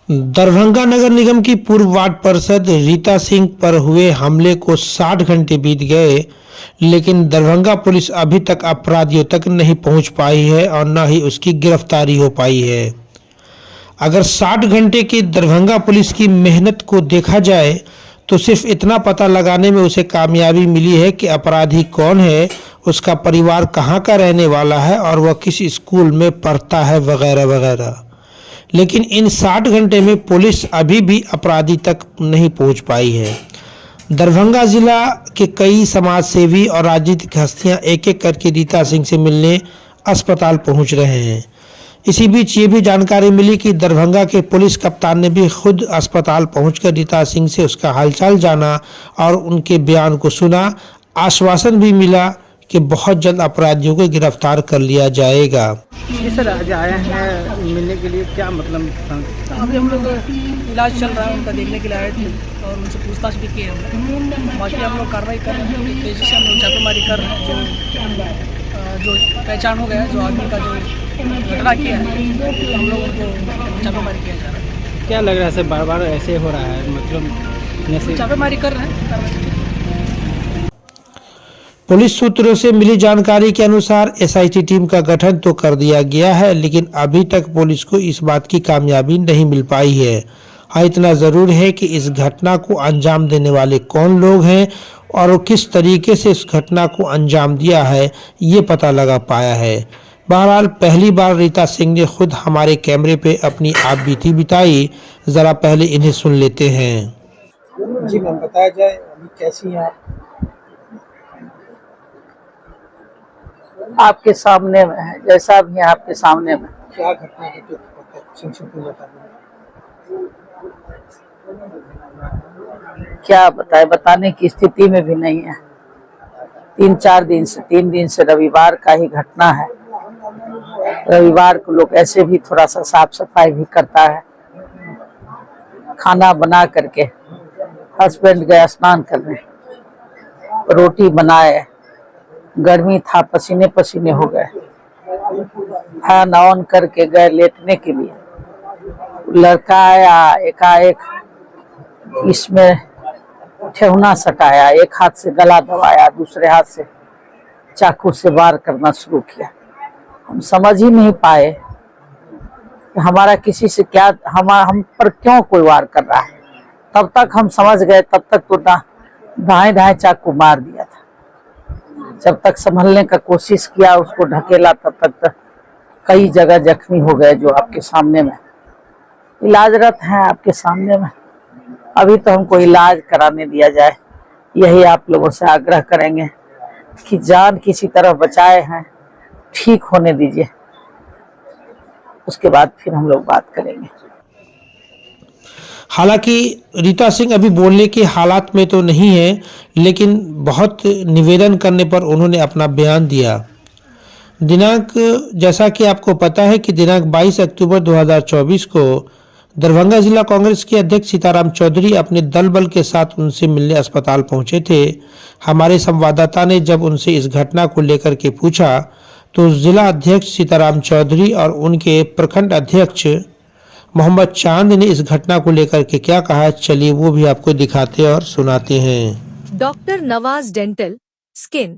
दरभंगा नगर निगम की पूर्व वार्ड पार्षद रीता सिंह पर हुए हमले को 60 घंटे बीत गए, लेकिन दरभंगा पुलिस अभी तक अपराधियों तक नहीं पहुंच पाई है और न ही उसकी गिरफ्तारी हो पाई है। अगर 60 घंटे की दरभंगा पुलिस की मेहनत को देखा जाए तो सिर्फ इतना पता लगाने में उसे कामयाबी मिली है कि अपराधी कौन है, उसका परिवार कहाँ का रहने वाला है और वह किस स्कूल में पढ़ता है वगैरह वगैरह। लेकिन इन 60 घंटे में पुलिस अभी भी अपराधी तक नहीं पहुंच पाई है। दरभंगा जिला के कई समाजसेवी और राजनीतिक हस्तियां एक एक करके रीता सिंह से मिलने अस्पताल पहुंच रहे हैं। इसी बीच ये भी जानकारी मिली कि दरभंगा के पुलिस कप्तान ने भी खुद अस्पताल पहुंचकर रीता सिंह से उसका हालचाल जाना और उनके बयान को सुना। आश्वासन भी मिला कि बहुत जल्द अपराधियों को गिरफ्तार कर लिया जाएगा। सर आज आए हैं मिलने के लिए, क्या मतलब? अभी हम लोग इलाज चल रहा है उनका, देखने के लिए आए थे और उनसे पूछताछ भी किए हम लोग। बाकी हम लोग कार्रवाई कर रहे हैं, तेजी से हम लोग छापेमारी कर रहे हैं। जो पहचान हो गया है, जो आदमी का जो घटना किया है, हम लोग उनको छापेमारी किया जा रहा है। क्या लग रहा है सर, बार बार ऐसे हो रहा है? मतलब छापेमारी कर रहे हैं। पुलिस सूत्रों से मिली जानकारी के अनुसार एसआईटी टीम का गठन तो कर दिया गया है, लेकिन अभी तक पुलिस को इस बात की कामयाबी नहीं मिल पाई है। हाँ, इतना जरूर है कि इस घटना को अंजाम देने वाले कौन लोग हैं और वो किस तरीके से इस घटना को अंजाम दिया है, ये पता लगा पाया है। बहरहाल पहली बार रीता सिंह ने खुद हमारे कैमरे पे अपनी आप बीती बिताई। जरा पहले इन्हें सुन लेते हैं। जी मैम, बताया जाए अभी कैसी हैं आप? आपके सामने में है, जैसा भी है आपके सामने में। क्या घटना घटी संक्षिप्त में बता दें। क्या बताए, बताने की स्थिति में भी नहीं है। 3 दिन से रविवार का ही घटना है। रविवार को लोग ऐसे भी थोड़ा सा साफ सफाई भी करता है। खाना बना करके हस्बैंड गए स्नान करने, रोटी बनाए, गर्मी था, पसीने पसीने हो गए, फैन ऑन करके गए लेटने के लिए। लड़का आया, एकाएक इसमें ठेहुना सटाया, एक हाथ से गला दबाया, दूसरे हाथ से चाकू से वार करना शुरू किया। हम समझ ही नहीं पाए कि हमारा किसी से क्या, हम पर क्यों कोई वार कर रहा है। तब तक हम समझ गए, तब तक तो दाएं चाकू मार दिया था। जब तक संभलने का कोशिश किया, उसको ढकेला, तब तक कई जगह जख्मी हो गए, जो आपके सामने में इलाजरत हैं आपके सामने में। अभी तो हमको इलाज कराने दिया जाए, यही आप लोगों से आग्रह करेंगे कि जान किसी तरह बचाए हैं, ठीक होने दीजिए, उसके बाद फिर हम लोग बात करेंगे। हालांकि रीता सिंह अभी बोलने के हालात में तो नहीं है, लेकिन बहुत निवेदन करने पर उन्होंने अपना बयान दिया। दिनांक, जैसा कि आपको पता है कि दिनांक 22 अक्टूबर 2024 को दरभंगा जिला कांग्रेस के अध्यक्ष सीताराम चौधरी अपने दल बल के साथ उनसे मिलने अस्पताल पहुंचे थे। हमारे संवाददाता ने जब उनसे इस घटना को लेकर के पूछा तो जिला अध्यक्ष सीताराम चौधरी और उनके प्रखंड अध्यक्ष मोहम्मद चांद ने इस घटना को लेकर के क्या कहा, चलिए वो भी आपको दिखाते और सुनाते हैं। Doctor Nawaz dental, skin,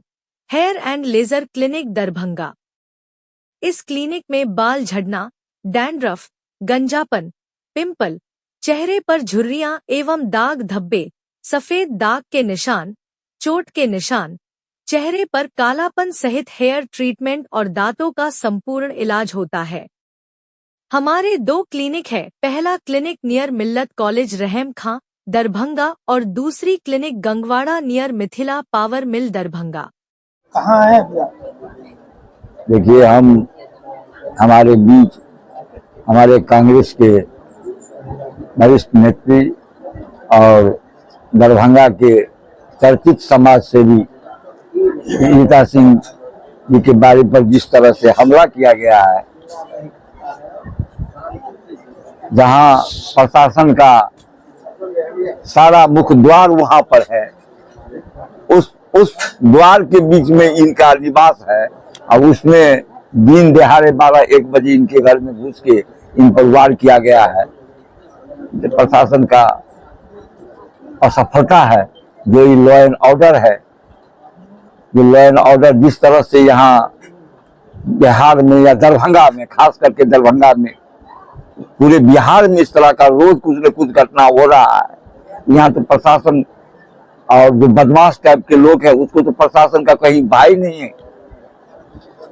hair and laser clinic Darbhanga. इस क्लिनिक में बाल झड़ना, डैंड्रफ, गंजापन, पिंपल, चेहरे पर झुर्रियां एवं दाग धब्बे, सफेद दाग के निशान, चोट के निशान, चेहरे पर कालापन सहित हेयर ट्रीटमेंट और दांतों का संपूर्ण इलाज होता है। हमारे 2 क्लिनिक है। पहला क्लिनिक नियर मिल्लत कॉलेज रहम खां दरभंगा और दूसरी clinic Gangwara near Mithila power mill Darbhanga. कहाँ है? देखिए, हमारे बीच हमारे कांग्रेस के वरिष्ठ नेत्री और दरभंगा के चर्चित समाज सेवी रीता सिंह जी के बारे पर जिस तरह से हमला किया गया है, जहां प्रशासन का सारा मुख्य द्वार वहां पर है, उस द्वार के बीच में इनका निवास है और उसमें दिन दहाड़े 12-1 बजे इनके घर में घुस के इन पर वार किया गया है। प्रशासन का असफलता है। जो ये लॉ एंड ऑर्डर है, जो लॉ एंड ऑर्डर जिस तरह से यहाँ बिहार में या दरभंगा में, खास करके दरभंगा में, पूरे बिहार में इस तरह का रोज कुछ न कुछ घटना हो रहा है। यहाँ तो प्रशासन और जो बदमाश टाइप के लोग हैं उसको तो प्रशासन का कहीं भाई नहीं है।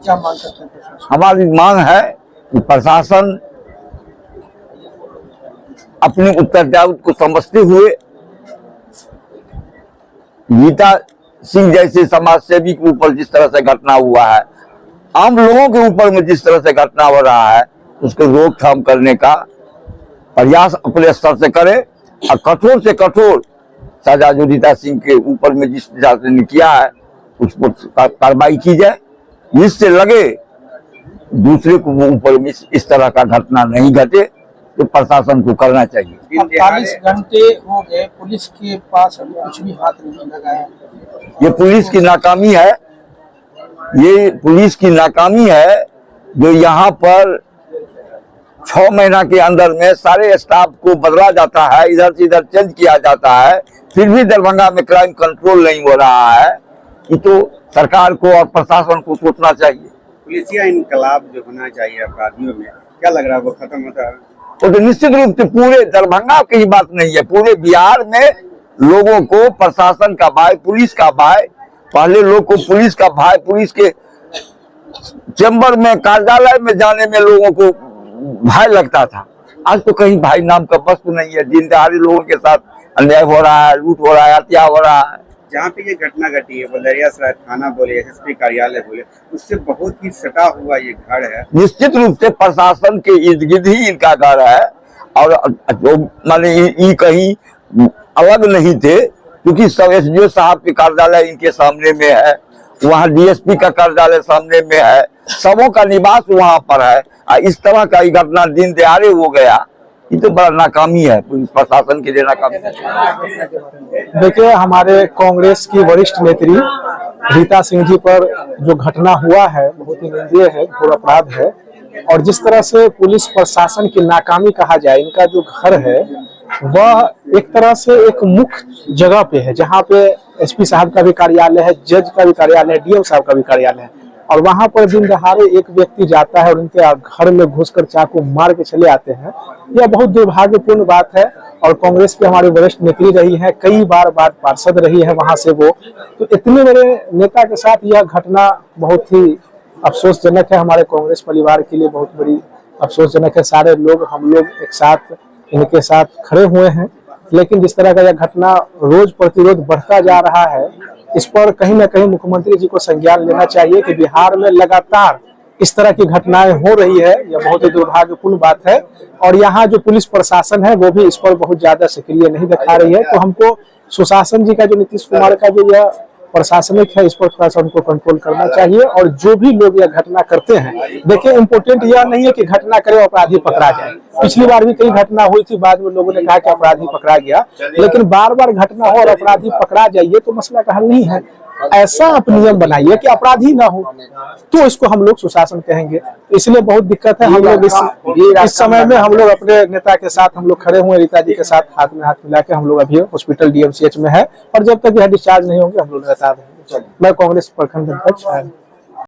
क्या मांग करते हैं? हमारी मांग है कि प्रशासन अपने उत्तरदायित्व को समझते हुए गीता सिंह जैसे समाज सेवी के ऊपर जिस तरह से घटना हुआ है, आम लोगों के ऊपर में जिस तरह से घटना हो रहा है, उसको रोकथाम करने का प्रयास अपने स्तर से करे और कठोर से कठोर सजा जो गीता सिंह के ऊपर में जिस तरह ने किया है उस पर कार्रवाई की जाए, जिससे लगे दूसरे को ऊपर में इस तरह का घटना नहीं घटे, तो प्रशासन को करना चाहिए। 48 घंटे हो गए, पुलिस के पास अभी कुछ भी हाथ नहीं लगाया। ये पुलिस की नाकामी है, ये पुलिस की नाकामी है जो यहाँ पर 6 महीना के अंदर में सारे स्टाफ को बदला जाता है, इधर से इधर चेंज किया जाता है, फिर भी दरभंगा में क्राइम कंट्रोल नहीं हो रहा है। ये तो सरकार को और प्रशासन को सोचना चाहिए। पुलिसिया इनकलाब जो होना चाहिए अपराधियों में, क्या लग रहा है वो खत्म होता है? तो निश्चित रूप से पूरे दरभंगा की बात नहीं है, पूरे बिहार में लोगों को प्रशासन का भय, पुलिस का भय, पहले लोग को पुलिस का भय, पुलिस के चैम्बर में, कार्यालय में जाने में लोगों को भय लगता था। आज तो कहीं भाई नाम का वस्तु नहीं है। दिन दहाड़े लोगों के साथ अन्याय हो रहा है, लूट हो रहा है, हत्या हो रहा है। जहाँ पे ये घटना घटी है, बलरियासराय थाना बोले, एसएसपी कार्यालय बोले, उससे बहुत ही सटा हुआ ये घर है। निश्चित रूप से प्रशासन के इर्द गिर्द ही इनका घर है और माने ये कहीं अलग नहीं थे, क्योंकि सब एसडीओ साहब के कार्यालय इनके सामने में है, वहाँ डीएसपी का कार्यालय सामने में है, सबों का निवास वहाँ पर है। इस तरह का ये घटना दिन दहाड़े हो गया, ये तो बड़ा नाकामी है, पुलिस प्रशासन के लिए नाकामी है। देखिए, हमारे कांग्रेस की वरिष्ठ नेत्री रीता सिंह जी पर जो घटना हुआ है बहुत ही निंदनीय है, घोर अपराध है। और जिस तरह से पुलिस प्रशासन की नाकामी कहा जाए, इनका जो घर है वह एक तरह से एक मुख्य जगह पे है, जहाँ पे एसपी साहब का भी कार्यालय है, जज का भी कार्यालय है, डीएम साहब का भी कार्यालय है, और वहां पर दिन दहाड़े एक व्यक्ति जाता है और उनके घर में घुसकर चाकू मार के चले आते हैं। यह बहुत दुर्भाग्यपूर्ण बात है। और कांग्रेस की हमारी वरिष्ठ नेत्री रही है, कई बार पार्षद रही है वहां से वो, तो इतने बड़े नेता के साथ यह घटना बहुत ही अफसोसजनक है। हमारे कांग्रेस परिवार के लिए बहुत बड़ी अफसोसजनक है। सारे लोग, हम लोग एक साथ इनके साथ खड़े हुए हैं, लेकिन जिस तरह का यह घटना रोज प्रतिरोध बढ़ता जा रहा है, इस पर कहीं ना कहीं मुख्यमंत्री जी को संज्ञान लेना चाहिए कि बिहार में लगातार इस तरह की घटनाएं हो रही है। यह बहुत ही दुर्भाग्यपूर्ण बात है और यहाँ जो पुलिस प्रशासन है वो भी इस पर बहुत ज्यादा सक्रिय नहीं दिखा रही है। तो हमको सुशासन जी का, जो नीतीश कुमार का जो यह प्रशासनिक है, इस पर थोड़ा सा उनको कंट्रोल करना चाहिए। और जो भी लोग यह घटना करते हैं, देखिए इम्पोर्टेंट यह नहीं है कि घटना करे अपराधी पकड़ा जाए। पिछली बार भी कई घटना हुई थी, बाद में लोगों ने कहा कि अपराधी पकड़ा गया, लेकिन बार बार घटना हो और अपराधी पकड़ा जाइए तो मसला का हल नहीं है। ऐसा आप नियम बनाइए कि अपराधी ना हो, तो इसको हम लोग सुशासन कहेंगे। इसलिए बहुत दिक्कत है। हम लोग इस समय में हम लोग अपने नेता के साथ हम लोग खड़े हुए, रीता जी के साथ हाथ में हाथ मिला के हम लोग अभी हॉस्पिटल डीएमसीएच में है, और जब तक यह डिस्चार्ज नहीं होंगे हम लोग लगातार रहेंगे। मैं कांग्रेस प्रखंड अध्यक्ष